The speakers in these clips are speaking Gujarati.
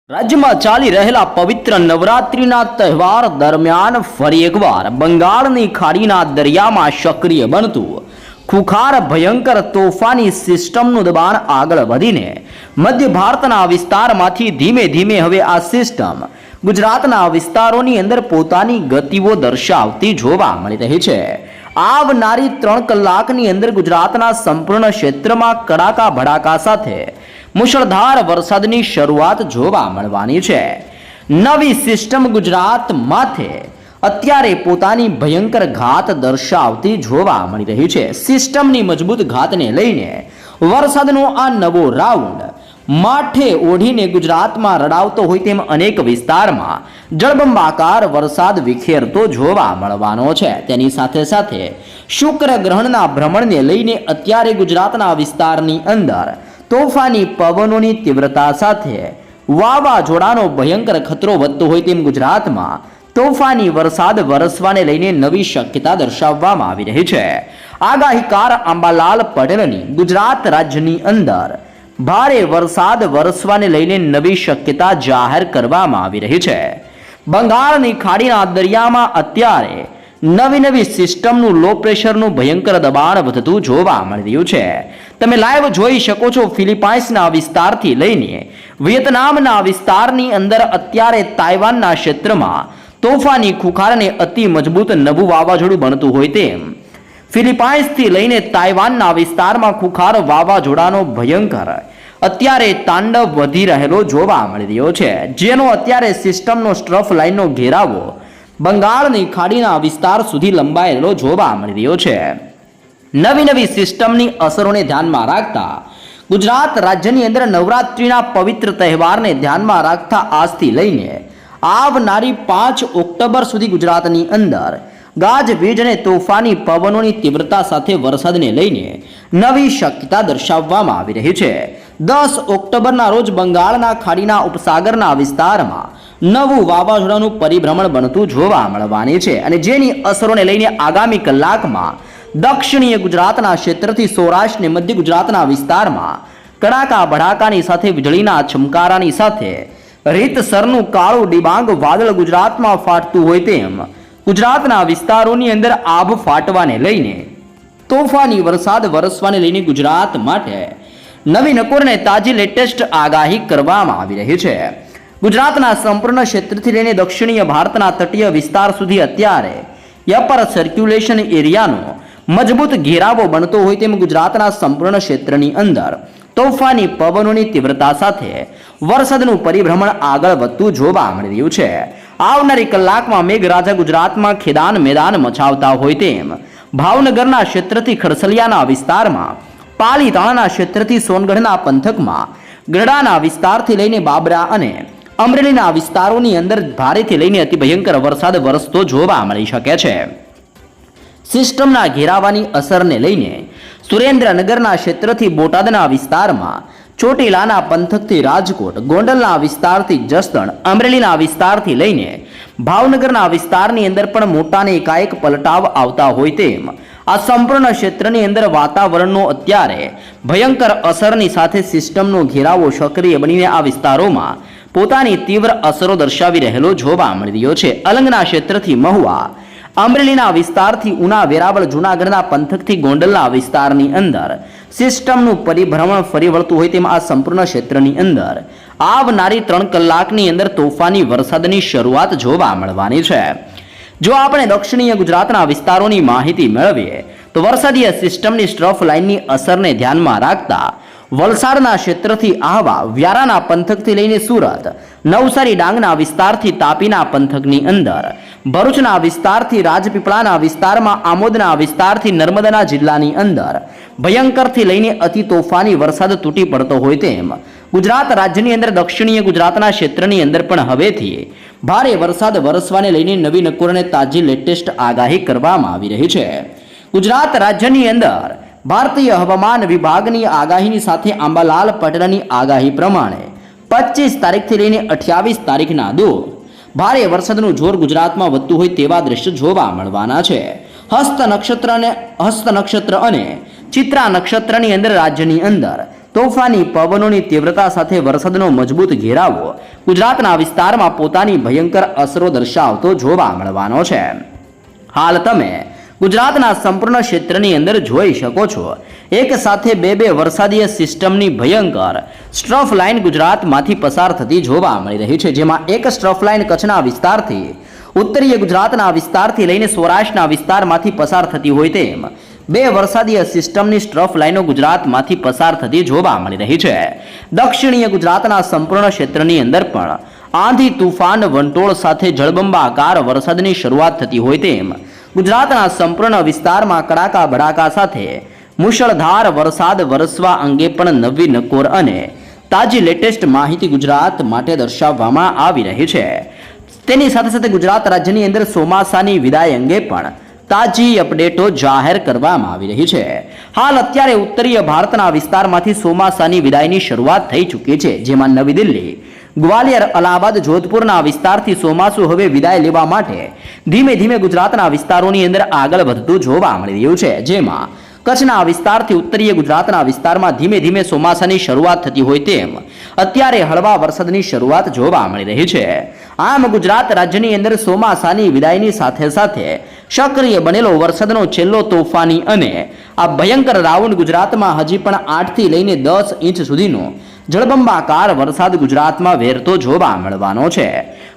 રાજ્યમાં ચાલી રહેલા પવિત્ર નવરાત્રિના તહેવાર દરમિયાન ફરી એકવાર બંગાળની ખાડીના દરિયામાં સક્રિય બનતું ખુખાર ભયંકર તોફાની સિસ્ટમનું દબાણ આગળ વધીને મધ્ય ભારતના વિસ્તારમાંથી ધીમે ધીમે હવે આ સિસ્ટમ ગુજરાતના વિસ્તારોની અંદર પોતાની ગતિઓ દર્શાવતી જોવા મળી રહી છે। આવનારી 3 કલાકની અંદર ગુજરાતના સંપૂર્ણ ક્ષેત્રમાં કડાકા ભડાકા સાથે મુશળધાર વરસાદની શરૂઆત જોવા મળવાની છે। નવી સિસ્ટમ ગુજરાત માથે અત્યારે પોતાની ભયંકર ઘાત દર્શાવતી જોવા મળી રહી છે। સિસ્ટમની મજબૂત ઘાતને લઈને વરસાદનો આ નવો રાઉન્ડ માઠે ઓઢીને ગુજરાતમાં રડાવતો હોય તેમ અનેક વિસ્તારમાં જળબંબાકાર વરસાદ વિખેરતો જોવા મળવાનો છે। તેની સાથે સાથે શુક્ર ગ્રહણના ભ્રમણને લઈને અત્યારે ગુજરાતના વિસ્તારની અંદર તોફાની પવનોની તીવ્રતા સાથે વાવાઝોડાનો ભયંકર ખતરો વધતો હોય તેમ ગુજરાતમાં તોફાની વરસાદ વરસવાને લઈને નવી શક્યતા દર્શાવવામાં આવી રહી છે। આગાહીકાર અંબાલાલ પટેલની ગુજરાત રાજ્યની અંદર ભારે વરસાદ વરસવાને લઈને નવી શક્યતા જાહેર કરવામાં આવી રહી છે। બંગાળની ખાડીના દરિયામાં અત્યારે નવી સિસ્ટમનું લો પ્રેશરનું ભયંકર દબાણ વધતું જોવા મળી રહ્યું છે। તમે લાઈવ જોઈ શકો છો ફિલિપાઇન્સના વિસ્તારથી લઈને વિયેતનામના વિસ્તારની અંદર અત્યારે તાઇવાનના ક્ષેત્રમાં તોફાની ખુખારને અતિ મજબૂત નવું વાવાઝોડું બનતું હોય તેમ ફિલિપાઇન્સથી લઈને તાઇવાનના વિસ્તારમાં ખુખાર વાવાઝોડાનો ભયંકર અત્યારે તાંડવ વધી રહેલો જોવા મળી રહ્યો છે, જેનો અત્યારે સિસ્ટમનો સ્ટ્રફ લાઇનનો ઘેરાવો બંગાળની ખાડીના વિસ્તાર સુધી લંબાયેલો જોવા મળી રહ્યો છે। નવી સિસ્ટમની અસરોને ધ્યાનમાં રાખતા ગુજરાત રાજ્યની અંદર નવરાત્રિના પવિત્ર તહેવારને ધ્યાનમાં રાખતા આજથી લઈને આવનારી 5 ઓક્ટોબર સુધી ગુજરાતની અંદર ગાજવીજ અને તોફાની પવનોની તીવ્રતા સાથે વરસાદને લઈને નવી શક્યતા દર્શાવવામાં આવી રહી છે। 10 ઓક્ટોબરના રોજ બંગાળના ખાડીના ઉપસાગરના વિસ્તારમાં નવું વાવાઝોડાનું પરિભ્રમણ બનતું જોવા મળવાની છે અને જેની અસરોને લઈને આગામી કલાકમાં દક્ષિણીય ગુજરાતના ક્ષેત્રથી સૌરાષ્ટ્ર અને મધ્ય ગુજરાતના વિસ્તારમાં કડાકા ભડાકાની સાથે વીજળીના ચમકારાની સાથે રીતસરનું કાળું ડિબાંગ વાદળ ગુજરાતમાં ફાટતું હોય તેમ ગુજરાતના વિસ્તારોની અંદર આભ ફાટવાને લઈને તોફાની વરસાદ વરસવાને લઈને ગુજરાત માટે નવી નકોર અને તાજી લેટેસ્ટ આગાહી કરવામાં આવી રહી છે। ગુજરાતના સંપૂર્ણ ક્ષેત્રથી લઈને દક્ષિણીય ભારતના તટીય વિસ્તાર સુધી અત્યારે અપર સર્ક્યુલેશન એરિયાનો મજબૂત ઘેરાવો બનતો હોય તેમ ગુજરાતના સંપૂર્ણ ક્ષેત્રની અંદર તોફાની પવનોની તીવ્રતા સાથે વરસાદનું પરિભ્રમણ આગળ વધતું જોવા મળી રહ્યું છે। આવનારી કલાકમાં મેઘરાજા ગુજરાતમાં ખેદાન મેદાન મચાવતા હોય તેમ ભાવનગરના ક્ષેત્રથી ખડસલિયાના વિસ્તારમાં, પાલીતાણાના ક્ષેત્રથી સોનગઢના પંથકમાં, ગઢડાના વિસ્તારથી લઈને બાબરા અને અમરેલીના વિસ્તારોની અંદર ભારેથી લઈને અતિ ભયંકર વરસાદ વરસતો જોવા મળી શકે છે। સિસ્ટમના ઘેરાવાની અસરને લઈને સુરેન્દ્રનગરના ક્ષેત્રથી બોટાદના વિસ્તારમાં, ચોટીલાના પંથકથી રાજકોટ, ગોંડલના વિસ્તારથી જસદણ, અમરેલીના વિસ્તારથી લઈને ભાવનગરના વિસ્તારની અંદર પણ મોટાને એકાએક પલટાવ આવતા હોય તેમ આ સંપૂર્ણ ક્ષેત્રની અંદર વાતાવરણનો અત્યારે ભયંકર અસરની સાથે સિસ્ટમનો ઘેરાવો સક્રિય બનીને આ વિસ્તારોમાં પોતાની તીવ્ર અસરો દર્શાવી રહેલો જોવા મળી રહ્યો છે। અલંગના ક્ષેત્રથી મહુવા, અમરેલીના વિસ્તારથી ઉના, વેરાવળ, જૂનાગઢના પંથકથી ગોંડલના વિસ્તારની અંદર સિસ્ટમનું પરિભ્રમણ ફરી વળતું હોય તેમ આ સંપૂર્ણ ક્ષેત્રની અંદર આવનારી 3 કલાકની અંદર તોફાની વરસાદની શરૂઆત જોવા મળવાની છે। જો આપણે દક્ષિણીય ગુજરાતના વિસ્તારોની માહિતી મેળવીએ તો વરસાદીય સિસ્ટમની સ્ટ્રફ લાઇનની અસરને ધ્યાનમાં રાખતા વલસાડના ક્ષેત્રથી આહવા, વ્યારાના પંથકથી લઈને સુરત, નવસારી ડાંગના વિસ્તારથી તાપીના પંથકની અંદર, ભરૂચના વિસ્તારથી રાજપીપળાના વિસ્તારમાં, આમોદના વિસ્તારથી નર્મદાના જિલ્લાની અંદર ભયંકરથી લઈને અતિ તોફાની વરસાદ તૂટી પડતો હોય તેમ ગુજરાત રાજ્યની અંદર દક્ષિણીય ગુજરાતના ક્ષેત્રની અંદર પણ હવેથી ભારે વરસાદ વરસવાને લઈને નવી નકોર અને તાજી લેટેસ્ટ આગાહી કરવામાં આવી રહી છે। ગુજરાત રાજ્યની અંદર ભારતીય હવામાન વિભાગની આગાહીની સાથે અંબાલાલ પટેલની આગાહી પ્રમાણે 25 તારીખથી લઈને 28 તારીખના ભારે વરસાદનું જોર ગુજરાતમાં વધતું હોય તેવા દ્રશ્યો જોવા મળવાના છે। હસ્ત નક્ષત્ર અને ચિત્રા નક્ષત્રની અંદર રાજ્યની અંદર તોફાની પવનોની તીવ્રતા સાથે વરસાદનો મજબૂત ઘેરાવો ગુજરાતના વિસ્તારમાં પોતાની ભયંકર અસરો દર્શાવતો જોવા મળવાનો છે. હાલ તમે ગુજરાતના સંપૂર્ણ ક્ષેત્રની અંદર જોઈ શકો છો, એક સાથે બે વરસાદીય સિસ્ટમની ભયંકર સ્ટ્રફ લાઇન ગુજરાતમાંથી પસાર થતી જોવા મળી રહી છે. જેમાં એક સ્ટ્રફ લાઇન કચ્છના વિસ્તારથી ઉત્તરીય ગુજરાતના વિસ્તારથી લઈને સૌરાષ્ટ્રના વિસ્તારમાંથી પસાર થતી હોય તેમ બે વરસાદીય સિસ્ટમની સ્ટ્રફ લાઇનો ગુજરાતમાંથી પસાર થતી જોવા મળી રહી છે. દક્ષિણીય ગુજરાતના સંપૂર્ણ ક્ષેત્રની અંદર પણ આંધી તુફાન વંટોળ સાથે જળબંબાકાર વરસાદની શરૂઆત થતી હોય તેમ ગુજરાતના સંપૂર્ણ વિસ્તારમાં કડાકા ભડાકા સાથે મુશળધાર વરસાદ વરસવા અંગે પણ નવી નકોર અને તાજી લેટેસ્ટ માહિતી ગુજરાત માટે દર્શાવવામાં આવી રહી છે. તેની સાથે સાથે ગુજરાત રાજ્યની અંદર ચોમાસાની વિદાય અંગે પણ તાજી અપડેટો જાહેર કરવામાં આવી રહી છે. હાલ અત્યારે ઉત્તરીય ભારતના વિસ્તારમાંથી ચોમાસાની વિદાયની શરૂઆત થઈ ચૂકી છે. જેમાં નવી દિલ્હી, ગ્વાલિયર, અલ્હાબાદ, જોધપુરના વિસ્તારથી ચોમાસું હવે વિદાય લેવા માટે ધીમે ધીમે ગુજરાતના વિસ્તારોની અંદર આગળ વધતું જોવા મળી રહ્યું છે. જેમાં કચ્છના વિસ્તારથી ઉત્તરીય ગુજરાતના વિસ્તારમાં ધીમે ધીમે ચોમાસાની શરૂઆત થતી હોય તેમ અત્યારે હળવા વરસાદની શરૂઆત જોવા મળી રહી છે. આમ ગુજરાત રાજ્યની અંદર ચોમાસાની વિદાયની સાથે સાથે સક્રિય બનેલો વરસાદનો છેલ્લો તોફાની અને આ ભયંકર રાઉન્ડ ગુજરાતમાં હજી પણ 8 થી લઈને 10 ઇંચ સુધીનો જળબંબાકાર વરસાદ ગુજરાતમાં વેરતો જોવા મળવાનો છે.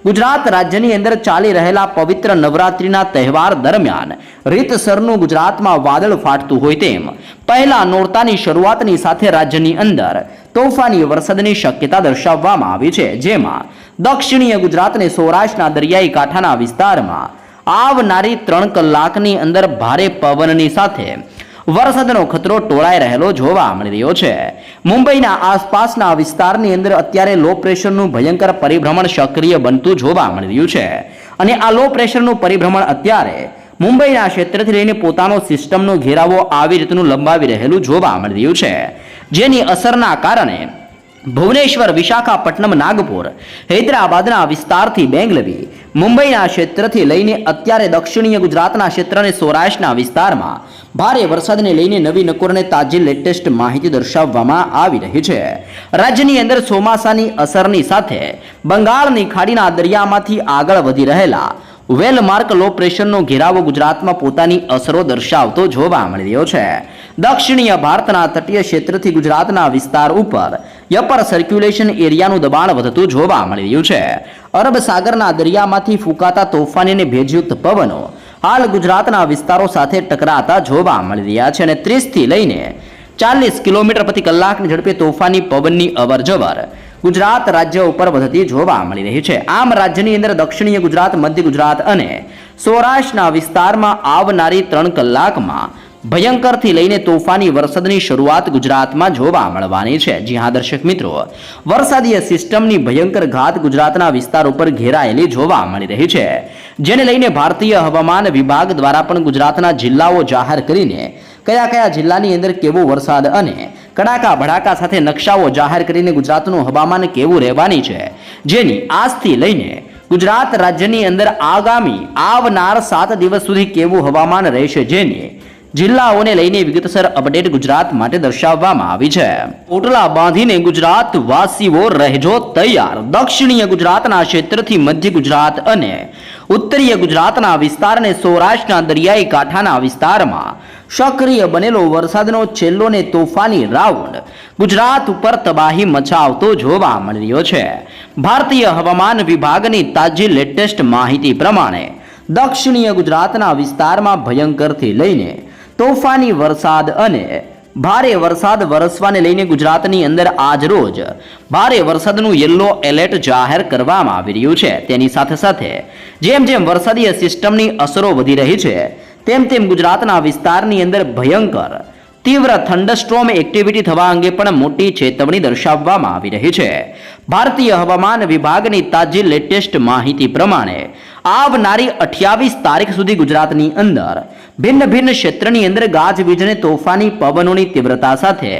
ગુજરાત રાજ્યની અંદર ચાલી રહેલા પવિત્ર નવરાત્રિના તહેવાર દરમિયાન રીતસરનું ગુજરાતમાં વાદળ ફાટતું હોય તેમ પહેલા નોરતાની શરૂઆતની સાથે રાજ્યની અંદર તોફાની વરસાદની શક્યતા દર્શાવવામાં આવી છે. જેમાં દક્ષિણીય ગુજરાતને સૌરાષ્ટ્રના દરિયાઈ કાંઠાના વિસ્તારમાં આવનારી 3 કલાકની અંદર ભારે પવનની સાથે વરસાદનો ખતરો ટોળાઈ રહેલો જોવા મળી રહ્યો છે. મુંબઈના આસપાસના વિસ્તારની અંદર અત્યારે લો પ્રેશરનું ભયંકર પરિભ્રમણ સક્રિય બનતું જોવા મળી રહ્યું છે. અને આ લો પ્રેશરનું પરિભ્રમણ અત્યારે મુંબઈના ક્ષેત્રથી લઈને પોતાનો સિસ્ટમનો ઘેરાવો આવી રીતનું લંબાવી રહેલું જોવા મળી રહ્યું છે. જેની અસરના કારણે ભુવનેશ્વર, વિશાખાપટ્ટનમ, નાગપુર, હૈદરાબાદના વિસ્તારથી બેંગલવી, મુંબઈના ક્ષેત્રથી લઈને અત્યારે દક્ષિણીય ગુજરાતના ક્ષેત્ર અને સૌરાષ્ટ્રના વિસ્તારમાં ભારે વરસાદને લઈને નવી નકોરને તાજી લેટેસ્ટ માહિતી દર્શાવવામાં આવી રહી છે. રાજ્યની અંદર ચોમાસાની અસરની સાથે બંગાળની ખાડીના દરિયામાંથી આગળ વધી રહેલા વેલમાર્ક લો પ્રેશરનો ઘેરાવો ગુજરાતમાં પોતાની અસરો દર્શાવતો જોવા મળી રહ્યો છે. દક્ષિણીય ભારતના તટીય ક્ષેત્રથી ગુજરાતના વિસ્તાર ઉપર અપર સર્ક્યુલેશન એરિયાનું દબાણ વધતું જોવા મળી રહ્યું છે. અરબ સાગરના દરિયામાંથી ફૂંકાતા તોફાની અને ભેજયુક્ત પવનો હાલ ગુજરાતના વિસ્તારો સાથે ટકરાતા જોવા મળી રહ્યા છે અને 30 થી લઈને 40 કિલોમીટર પ્રતિ કલાકની ઝડપે તોફાની પવનની અવરજવર ગુજરાત રાજ્ય ઉપર વધતી જોવા મળી રહી છે. આમ રાજ્યની અંદર દક્ષિણીય ગુજરાત, મધ્ય ગુજરાત અને સૌરાષ્ટ્રના વિસ્તારમાં આવનારી 3 કલાકમાં ભયંકરથી લઈને તોફાની વરસાદની શરૂઆત ગુજરાતમાં જોવા મળવાની છે. જી હા દર્શક મિત્રો, વરસાદીય સિસ્ટમની ભયંકર ઘાત ગુજરાતના વિસ્તાર ઉપર ઘેરાયેલી જોવા મળી રહી છે. જેને લઈને ભારતીય હવામાન વિભાગ દ્વારા પણ ગુજરાતના જિલ્લાઓ જાહેર કરીને કયા કયા જિલ્લાની અંદર કેવો વરસાદ અને કડાકા ભડાકા સાથે નકશાઓ જાહેર કરીને ગુજરાતનું હવામાન કેવું રહેવાની છે, જેની આજથી લઈને ગુજરાત રાજ્યની અંદર આગામી આવનાર 7 દિવસ સુધી કેવું હવામાન રહેશે, જેની જિલ્લાઓને લઈને વિગતસર અપડેટ ગુજરાત માટે દર્શાવવામાં આવી છે. ઓટલા બાંધીને ગુજરાત વાસીઓ રહેજો તૈયાર. દક્ષિણીય ગુજરાતના ક્ષેત્રથી મધ્ય ગુજરાત અને ઉત્તરીય ગુજરાતના વિસ્તાર અને સૌરાષ્ટ્રના દરિયાઈ કાંઠાના વિસ્તારમાં સક્રિય બનેલો વરસાદનો છેલ્લો ને તોફાની રાઉન્ડ ગુજરાત ઉપર તબાહી મચાવતો જોવા મળી રહ્યો છે. ભારતીય હવામાન વિભાગની તાજી લેટેસ્ટ માહિતી પ્રમાણે દક્ષિણીય ગુજરાતના વિસ્તારમાં ભયંકરથી લઈને તોફાની વરસાદ અને ભારે વરસાદ વરસવાને લઈને ગુજરાતની અંદર આજ રોજ ભારે વરસાદનું યલો એલર્ટ જાહેર કરવામાં આવી રહ્યું છે. તેની સાથે સાથે જેમ જેમ વરસાદીય સિસ્ટમની અસરો વધી રહી છે તેમ તેમ ગુજરાતના વિસ્તારની અંદર ભયંકર તીવ્ર થંડરસ્ટોર્મ એક્ટિવિટી થવા અંગે પણ મોટી ચેતવણી દર્શાવવામાં આવી રહી છે. ભારતીય હવામાન વિભાગની તાજી લેટેસ્ટ માહિતી પ્રમાણે આવનારી 28 તારીખ સુધી ગુજરાતની અંદર ભિન્ન ભિન્ન ક્ષેત્રની અંદર ગાજવીજ અને તોફાની પવનોની તીવ્રતા સાથે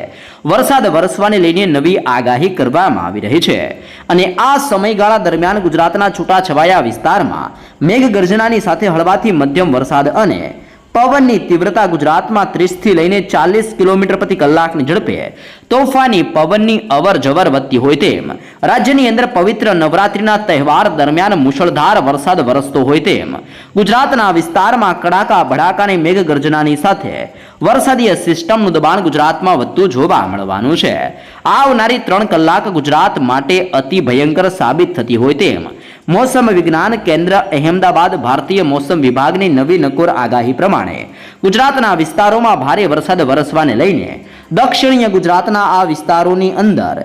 વરસાદ વરસવાને લઈને નવી આગાહી કરવામાં આવી રહી છે. અને આ સમયગાળા દરમિયાન ગુજરાતના છૂટાછવાયા વિસ્તારમાં મેઘગર્જનાની સાથે હળવાથી મધ્યમ વરસાદ અને પવનની તીવ્રતા ગુજરાતમાં 30 થી લઈને 40 કિલોમીટર પ્રતિ કલાકની ઝડપે તોફાની પવનની અવર જવર વધતી હોય તેમ રાજ્યની અંદર પવિત્ર નવરાત્રિના તહેવાર દરમિયાન મુશળધાર વરસાદ વરસતો હોય તેમ ગુજરાતના વિસ્તારમાં કડાકા ભડાકાની મેઘગર્જનાની સાથે વરસાદીય સિસ્ટમનું દબાણ ગુજરાતમાં વધતું જોવા મળવાનું છે. આવનારી 3 કલાક ગુજરાત માટે અતિ ભયંકર સાબિત થતી હોય તેમ મોસમ વિજ્ઞાન કેન્દ્ર અહેમદાબાદ ભારતીય મોસમ વિભાગની નવી નકોર આગાહી પ્રમાણે ગુજરાતના વિસ્તારોમાં ભારે વરસાદ વરસવાને લઈને દક્ષિણીય ગુજરાતના આ વિસ્તારોની અંદર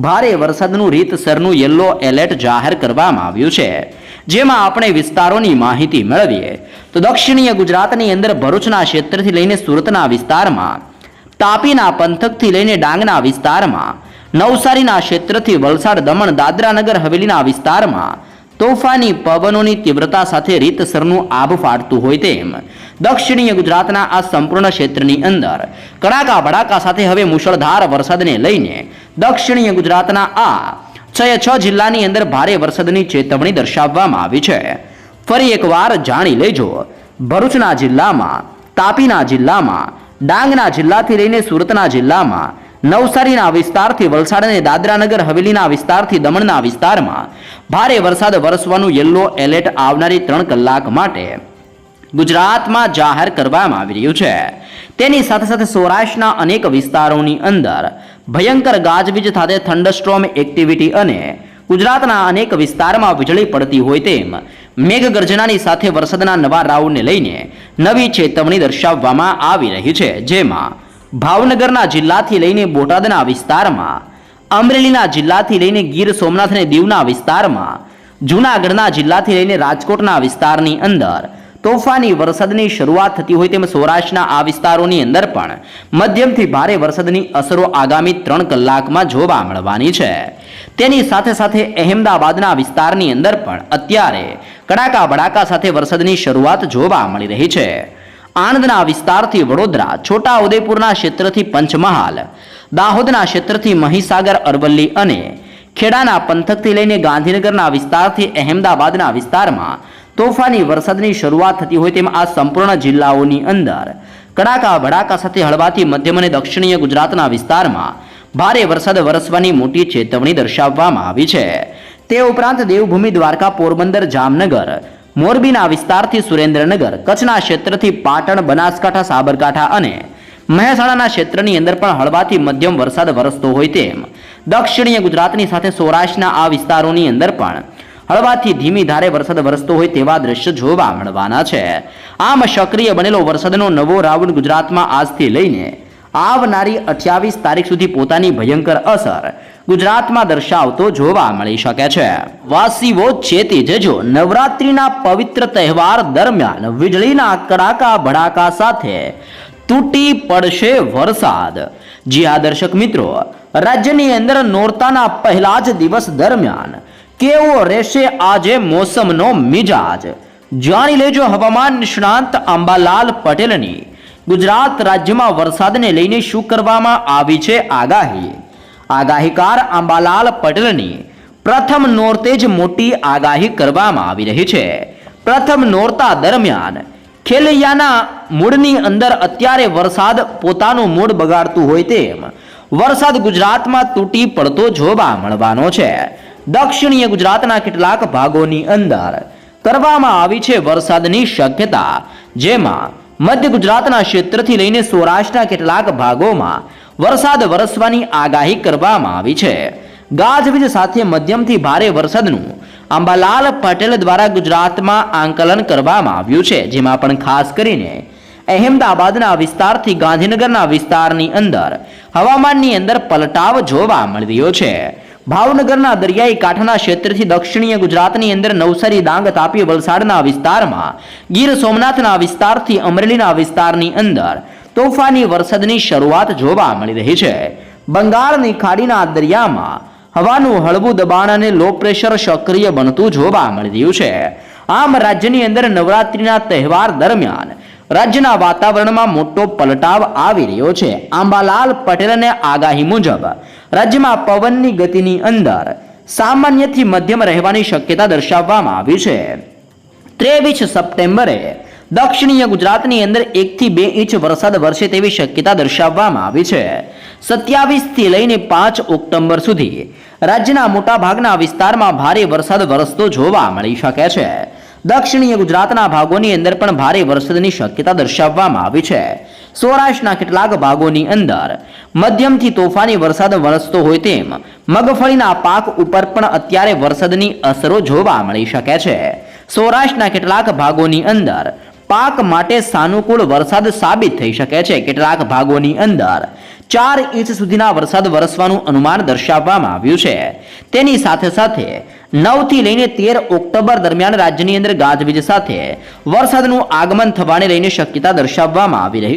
ભારે વરસાદનું રીતસરનું યલો એલર્ટ જાહેર કરવામાં આવ્યું છે. જેમાં આપણે વિસ્તારોની માહિતી મેળવીએ તો દક્ષિણીય ગુજરાતની અંદર ભરૂચના ક્ષેત્રથી લઈને સુરતના વિસ્તારમાં, તાપીના પંથકથી લઈને ડાંગના વિસ્તારમાં, નવસારીના ક્ષેત્રથી વલસાડ, દમણ, દાદરા નગર હવેલીના વિસ્તારમાં તોફાની પવનોની તીવ્રતા સાથે રીતસરનું આભ ફાટતું હોય તેમ દક્ષિણીય ગુજરાતના આ સંપૂર્ણ ક્ષેત્રની અંદર કડાકા ભડાકા સાથે હવે મુશળધાર વરસાદને લઈને દક્ષિણીય ગુજરાતના આ 6 જિલ્લાની અંદર ભારે વરસાદની ચેતવણી દર્શાવવામાં આવી છે. ફરી એકવાર જાણી લેજો. ભરૂચના જિલ્લામાં, તાપીના જિલ્લામાં, ડાંગના જિલ્લાથી લઈને સુરતના જિલ્લામાં, નવસારીના વિસ્તારથી વલસાડ અને દાદરા નગર હવેલીના વિસ્તારથી દમણના વિસ્તારમાં ભારે વરસાદ વરસવાનું યલો એલર્ટ આવનારી 3 કલાક માટે ગુજરાતમાં જાહેર કરવામાં આવી રહ્યું છે. તેની સાથે સાથે સૌરાષ્ટ્રના અનેક વિસ્તારોની અંદર ભયંકર ગાજવીજ સાથે થંડરસ્ટોર્મ એક્ટિવિટી અને ગુજરાતના અનેક વિસ્તારમાં વીજળી પડતી હોય તેમ મેઘગર્જનાની સાથે વરસાદના નવા રાઉન્ડને લઈને નવી ચેતવણી દર્શાવવામાં આવી રહી છે. જેમાં ભાવનગરના જિલ્લાથી લઈને બોટાદના વિસ્તારમાં, અમરેલીના જિલ્લાથી લઈને ગીર સોમનાથ અને દીવના વિસ્તારમાં, જૂનાગઢના જિલ્લાથી લઈને રાજકોટના વિસ્તારની અંદર તોફાની વરસાદની શરૂઆત થતી હોય તેમ સૌરાષ્ટ્રના આ વિસ્તારોની અંદર પણ મધ્યમથી ભારે વરસાદની અસરો આગામી 3 કલાકમાં જોવા મળવાની છે. તેની સાથે સાથે અહેમદાબાદના વિસ્તારની અંદર પણ અત્યારે કડાકા ભડાકા સાથે વરસાદની શરૂઆત જોવા મળી રહી છે. આણંદના વિસ્તારથી વડોદરા, છોટા ઉદેપુરના ક્ષેત્રથી પંચમહાલ, દાહોદના ક્ષેત્રથી મહીસાગર, અરવલ્લી અને ખેડાના પંથકથી લઈને ગાંધીનગરના વિસ્તારથી અહેમદાબાદના વિસ્તારમાં તોફાની વરસાદની શરૂઆત થતી હોય તેમ આ સંપૂર્ણ જિલ્લાઓની અંદર કડાકા ભડાકા સાથે હળવાથી મધ્યમ અને દક્ષિણીય ગુજરાતના વિસ્તારમાં ભારે વરસાદ વરસવાની મોટી ચેતવણી દર્શાવવામાં આવી છે. તે ઉપરાંત દેવભૂમિ, દ્વારકા, પોરબંદર, જામનગર, મોરબીના વિસ્તારથી સુરેન્દ્રનગર, કચ્છના ક્ષેત્રથી પાટણ, બનાસકાંઠા, સાબરકાંઠા અને મહેસાણાના ક્ષેત્રની અંદર પણ હળવાથી મધ્યમ વરસાદ વરસતો હોય તેમ દક્ષિણીય ગુજરાતની સાથે સૌરાષ્ટ્રના આ વિસ્તારોની અંદર પણ હળવાથી ધીમી ધારે વરસાદ વરસતો હોય તેવા દ્રશ્ય જોવા મળવાના છે. આમ સક્રિય બનેલો વરસાદનો નવો રાઉન્ડ ગુજરાતમાં આજથી લઈને આવનારી 28 તારીખ સુધી પોતાની ભયંકર અસર ગુજરાતમાં દર્શાવતો જોવા મળી શકે છે. વાસીઓ ચેતી જજો. નવરાત્રિના પવિત્ર તહેવાર દરમિયાન વીજળીના કડાકા ભડાકા સાથે તૂટી પડશે વરસાદ. જી હા દર્શક મિત્રો, રાજ્યની અંદર નોરતાના પહેલા જ દિવસ દરમિયાન કેવો રહેશે આજે મોસમનો મિજાજ? જાણી લેજો હવામાન નિષ્ણાંત અંબાલાલ પટેલની ગુજરાત રાજ્યમાં વરસાદને લઈને શું કરવામાં આવી છે આગાહી. આગાહીકાર અંબાલાલ પટેલની પ્રથમ નોરતે જ મોટી આગાહી કરવામાં આવી રહી છે. પ્રથમ નોરતા દરમિયાન ખેલૈયાના મૂડની અંદર અત્યારે વરસાદ પોતાનું મૂડ બગાડતું હોય તેમ વરસાદ ગુજરાતમાં તૂટી પડતો જોવા મળવાનો છે. દક્ષિણીય ગુજરાતના કેટલાક ભાગોની અંદર કરવામાં આવી છે વરસાદની શક્યતા, જેમાં મધ્ય ગુજરાતના ક્ષેત્રથી લઈને સૌરાષ્ટ્રના કેટલાક ભાગોમાં વરસાદ વરસવાની આગાહી કરવામાં આવી છે. ગાજવીજ સાથે મધ્યમથી ભારે વરસાદનું અંબાલાલ પટેલ દ્વારા ગુજરાતમાં આંકલન કરવામાં આવ્યું છે. જેમાં પણ ખાસ કરીને અહેમદાબાદના વિસ્તારથી ગાંધીનગરના વિસ્તારની અંદર હવામાનની અંદર પલટાવ જોવા મળી રહ્યો છે. ભાવનગરના દરિયાઈ કાંઠાના ક્ષેત્રથી દક્ષિણીય ગુજરાતની અંદર નવસારી, ડાંગ, તાપી, વલસાડના વિસ્તારમાં, ગીર સોમનાથના વિસ્તારથી અમરેલીના વિસ્તારની અંદર તોફાની વરસાદની શરૂઆત જોવા મળી રહી છે. બંગાળની ખાડીના દરિયામાં હવાનું હળવું દબાણ અને લો પ્રેશર સક્રિય બનતું જોવા મળી રહ્યું છે. આમ રાજ્યની અંદર નવરાત્રિના તહેવાર દરમિયાન રાજ્યના વાતાવરણમાં મોટો પલટાવ આવી રહ્યો છે. અંબાલાલ પટેલની આગાહી મુજબ રાજ્યમાં પવનની ગતિની અંદર સામાન્યથી મધ્યમ રહેવાની શક્યતા દર્શાવવામાં આવી છે. 23 સપ્ટેમ્બરે દક્ષિણીય ગુજરાતની અંદર 1 થી 2 ઇંચ વરસાદ વરસે તેવી શક્યતા દર્શાવવામાં આવી છે. 27 થી લઈને 5 ઓક્ટોબર સુધી રાજ્યના મોટા ભાગના વિસ્તારમાં ભારે વરસાદ વરસતો જોવા મળી શકે છે. દક્ષિણીય ગુજરાતના ભાગોની અંદર પણ ભારે વરસાદની શક્યતા દર્શાવવામાં આવી છે. સૌરાષ્ટ્રના કેટલાક ભાગોની અંદર મધ્યમથી તોફાની વરસાદ વરસતો હોય તેમ મગફળીના પાક ઉપર પણ અત્યારે વરસાદની અસરો જોવા મળી શકે છે. સૌરાષ્ટ્રના કેટલાક ભાગોની અંદર પાક માટે સાનુકૂળ વરસાદ સાબિત થઈ શકે છે. કેટલાક ભાગોની અંદર 4 ઇંચ સુધીના વરસાદ વરસવાનું અનુમાન દર્શાવવામાં આવ્યું છે. તેની સાથે સાથે 9 થી લઈને 13 ઓક્ટોબર દરમિયાન રાજ્યની અંદર ગાજવીજ સાથે વરસાદનું આગમન થવાને લઈને શક્યતા દર્શાવવામાં આવી રહી